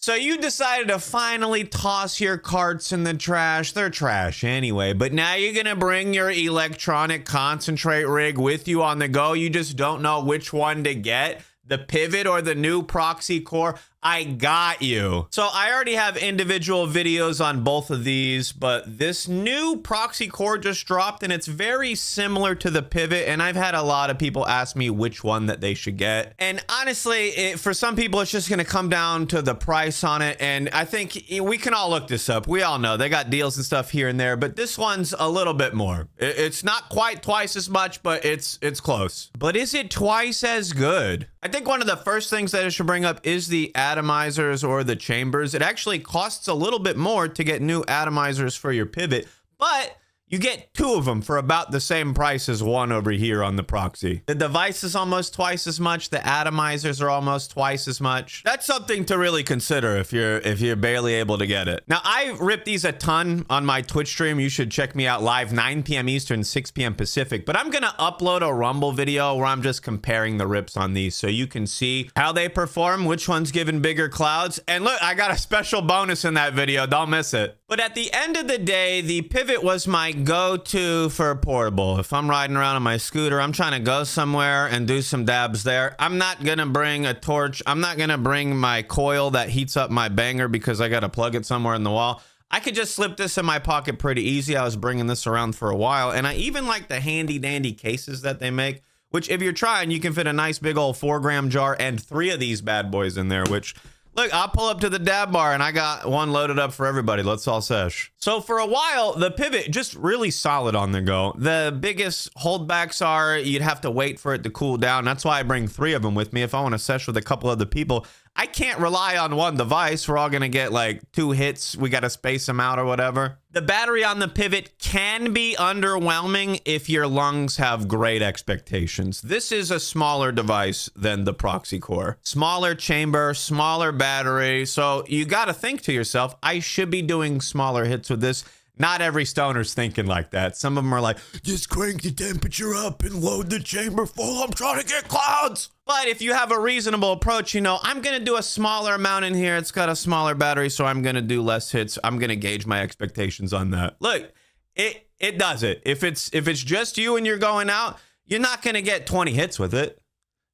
So you decided to finally toss your carts in the trash. They're trash anyway, but now you're gonna bring your electronic concentrate rig with you on the go. You just don't know which one to get, the Pivot or the new Proxy Core. I got you. So I already have individual videos on both of these, but this new Proxy Core just dropped and it's very similar to the Pivot, and I've had a lot of people ask me which one that they should get. And honestly, for some people, it's just gonna come down to the price on it, and I think we can all look this up. We all know they got deals and stuff here and there, but this one's a little bit more. It's not quite twice as much, but it's close. But is it twice as good? I think one of the first things that I should bring up is the atomizers or the chambers. It actually costs a little bit more to get new atomizers for your Pivot, but you get 2 of them for about the same price as one over here on the Proxy. The device is almost twice as much. The atomizers are almost twice as much. That's something to really consider if you're barely able to get it. Now, I rip these a ton on my Twitch stream. You should check me out live 9 p.m. Eastern, 6 p.m. Pacific. But I'm gonna upload a Rumble video where I'm just comparing the rips on these so you can see how they perform, which one's giving bigger clouds. And look, I got a special bonus in that video. Don't miss it. But at the end of the day, the Pivot was my go-to for portable. If I'm riding around on my scooter, I'm trying to go somewhere and do some dabs there. I'm not gonna bring a torch. I'm not gonna bring my coil that heats up my banger because I gotta plug it somewhere in the wall. I could just slip this in my pocket pretty easy. I was bringing this around for a while, and I even like the handy dandy cases that they make, which if you're trying, you can fit a nice big old 4-gram jar and 3 of these bad boys in there, which look, I'll pull up to the dab bar and I got one loaded up for everybody. Let's all sesh. So for a while, the Pivot just really solid on the go. The biggest holdbacks are you'd have to wait for it to cool down. That's why I bring 3 of them with me. If I want to sesh with a couple other people, I can't rely on one device. We're all going to get like 2 hits. We got to space them out or whatever. The battery on the Pivot can be underwhelming if your lungs have great expectations. This is a smaller device than the Proxy Core. Smaller chamber, smaller battery. So you got to think to yourself, I should be doing smaller hits with this. Not every stoner's thinking like that. Some of them are like, just crank the temperature up and load the chamber full. I'm trying to get clouds. But if you have a reasonable approach, you know, I'm going to do a smaller amount in here. It's got a smaller battery, so I'm going to do less hits. I'm going to gauge my expectations on that. Look, it does it. If it's just you and you're going out, you're not going to get 20 hits with it.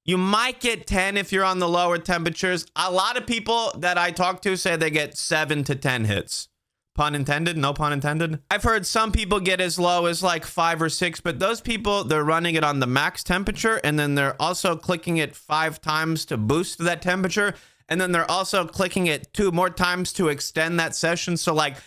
You might get 10 if you're on the lower temperatures. A lot of people that I talk to say they get 7 to 10 hits. Pun intended? No pun intended. I've heard some people get as low as like 5 or 6, but those people, they're running it on the max temperature, and then they're also clicking it 5 times to boost that temperature, and then they're also clicking it 2 more times to extend that session. So like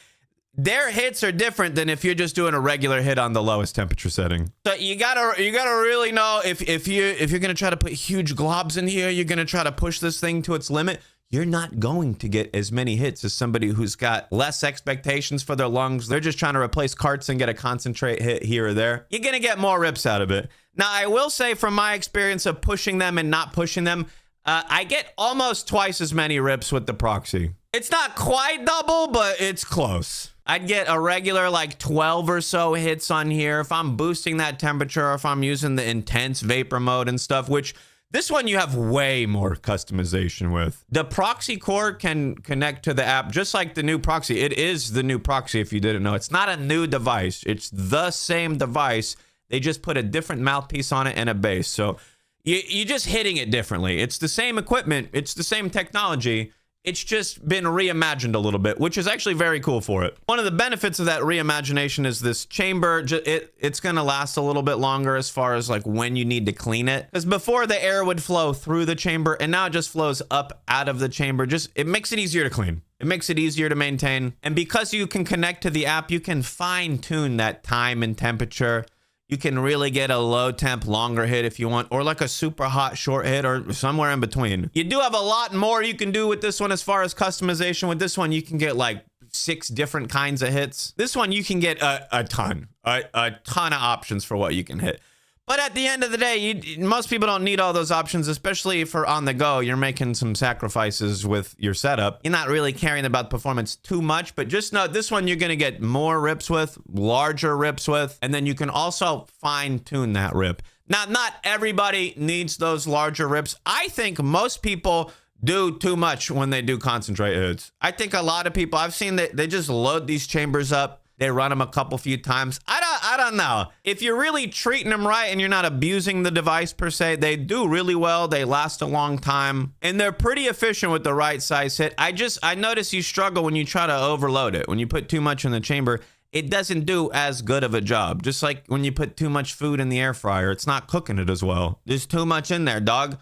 their hits are different than if you're just doing a regular hit on the lowest temperature setting. So you gotta really know if you're gonna try to put huge globs in here, you're gonna try to push this thing to its limit. You're not going to get as many hits as somebody who's got less expectations for their lungs. They're just trying to replace carts and get a concentrate hit here or there. You're going to get more rips out of it. Now, I will say from my experience of pushing them and not pushing them, I get almost twice as many rips with the Proxy. It's not quite double, but it's close. I'd get a regular like 12 or so hits on here if I'm boosting that temperature, if I'm using the intense vapor mode and stuff, which this one you have way more customization with. The Proxy Core can connect to the app just like the new Proxy. It is the new Proxy if you didn't know. It's not a new device. It's the same device. They just put a different mouthpiece on it and a base. So you're just hitting it differently. It's the same equipment. It's the same technology. It's just been reimagined a little bit, which is actually very cool for it. One of the benefits of that reimagination is this chamber. It's going to last a little bit longer as far as like when you need to clean it. Because before the air would flow through the chamber and now it just flows up out of the chamber. It makes it easier to clean. It makes it easier to maintain. And because you can connect to the app, you can fine tune that time and temperature. You can really get a low temp longer hit if you want, or like a super hot short hit, or somewhere in between. You do have a lot more you can do with this one as far as customization. With this one, you can get like 6 different kinds of hits. This one, you can get a ton of options for what you can hit. But at the end of the day, most people don't need all those options, especially for on the go. You're making some sacrifices with your setup. You're not really caring about performance too much, but just know this one you're going to get more rips with, larger rips with, and then you can also fine tune that rip. Now, not everybody needs those larger rips. I think most people do too much when they do concentrate hits. I think a lot of people I've seen that they just load these chambers up. They run them a few times. I don't know. If you're really treating them right and you're not abusing the device per se, they do really well. They last a long time and they're pretty efficient with the right size hit. I notice you struggle when you try to overload it. When you put too much in the chamber, it doesn't do as good of a job. Just like when you put too much food in the air fryer, it's not cooking it as well. There's too much in there, dog.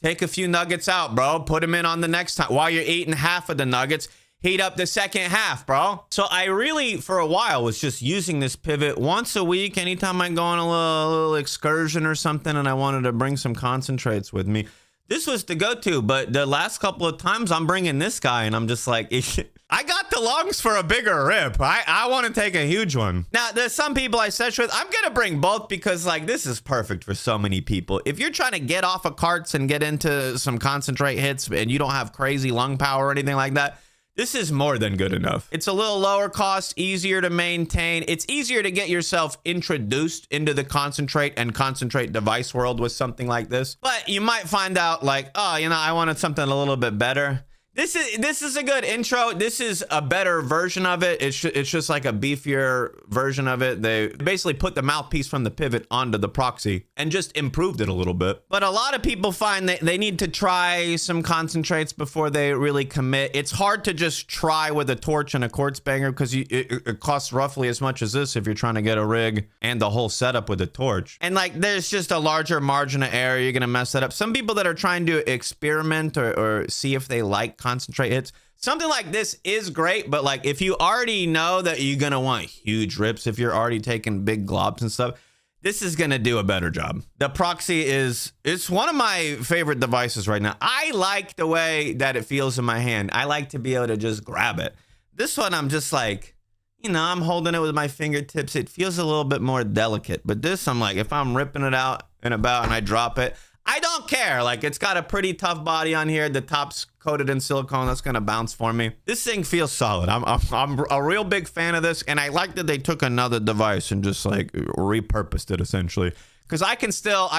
Take a few nuggets out, bro. Put them in on the next time. While you're eating half of the nuggets, heat up the second half, bro. So I really, for a while, was just using this pivot once a week. Anytime I go on a little excursion or something and I wanted to bring some concentrates with me, this was the go-to. But the last couple of times I'm bringing this guy and I'm just like, I got the lungs for a bigger rip. I want to take a huge one. Now, there's some people I search with. I'm going to bring both because like this is perfect for so many people. If you're trying to get off of carts and get into some concentrate hits and you don't have crazy lung power or anything like that, this is more than good enough. It's a little lower cost, easier to maintain. It's easier to get yourself introduced into the concentrate and concentrate device world with something like this. But you might find out like, oh, you know, I wanted something a little bit better. This is a good intro. This is a better version of it. It's just like a beefier version of it. They basically put the mouthpiece from the pivot onto the proxy and just improved it a little bit. But a lot of people find that they need to try some concentrates before they really commit. It's hard to just try with a torch and a quartz banger because it costs roughly as much as this if you're trying to get a rig and the whole setup with a torch. And like there's just a larger margin of error. You're going to mess that up. Some people that are trying to experiment or see if they like concentrate hits, something like this is great, but like if you already know that you're gonna want huge rips, if you're already taking big globs and stuff, this is gonna do a better job. The Proxy it's one of my favorite devices right now. I like the way that it feels in my hand. I like to be able to just grab it. This one I'm just like, you know, I'm holding it with my fingertips. It feels a little bit more delicate, but this I'm like, if I'm ripping it out and about and I drop it, I don't care. Like it's got a pretty tough body on here. The top's coated in silicone. That's gonna bounce for me. This thing feels solid. I'm a real big fan of this, and I like that they took another device and just like repurposed it essentially. Because I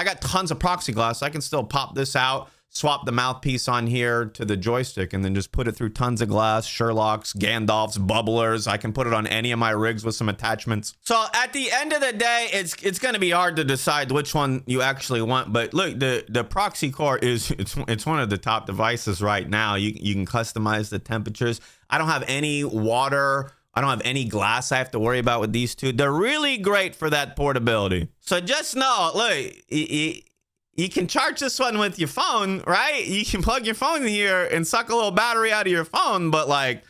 got tons of Proxy glass. I can still pop this out, swap the mouthpiece on here to the joystick, and then just put it through tons of glass, Sherlocks, Gandalfs, bubblers. I can put it on any of my rigs with some attachments. So at the end of the day, it's going to be hard to decide which one you actually want. But look, the Proxy Core it's one of the top devices right now. You can customize the temperatures. I don't have any water. I don't have any glass I have to worry about with these two. They're really great for that portability. So just know, look, you can charge this one with your phone, right? You can plug your phone in here and suck a little battery out of your phone. But like,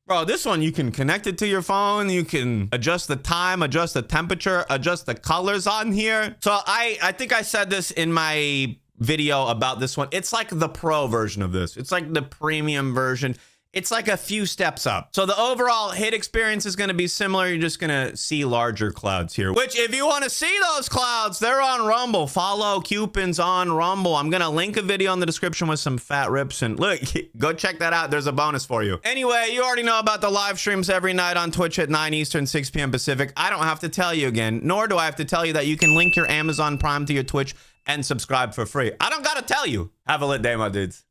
bro, this one, you can connect it to your phone. You can adjust the time, adjust the temperature, adjust the colors on here. So I think I said this in my video about this one. It's like the pro version of this. It's like the premium version. It's like a few steps up. So the overall hit experience is going to be similar. You're just going to see larger clouds here, which if you want to see those clouds, they're on Rumble. Follow Cewpins on Rumble. I'm going to link a video in the description with some fat rips, and look, go check that out. There's a bonus for you. Anyway, you already know about the live streams every night on Twitch at 9 Eastern, 6 p.m. Pacific. I don't have to tell you again, nor do I have to tell you that you can link your Amazon Prime to your Twitch and subscribe for free. I don't got to tell you. Have a lit day, my dudes.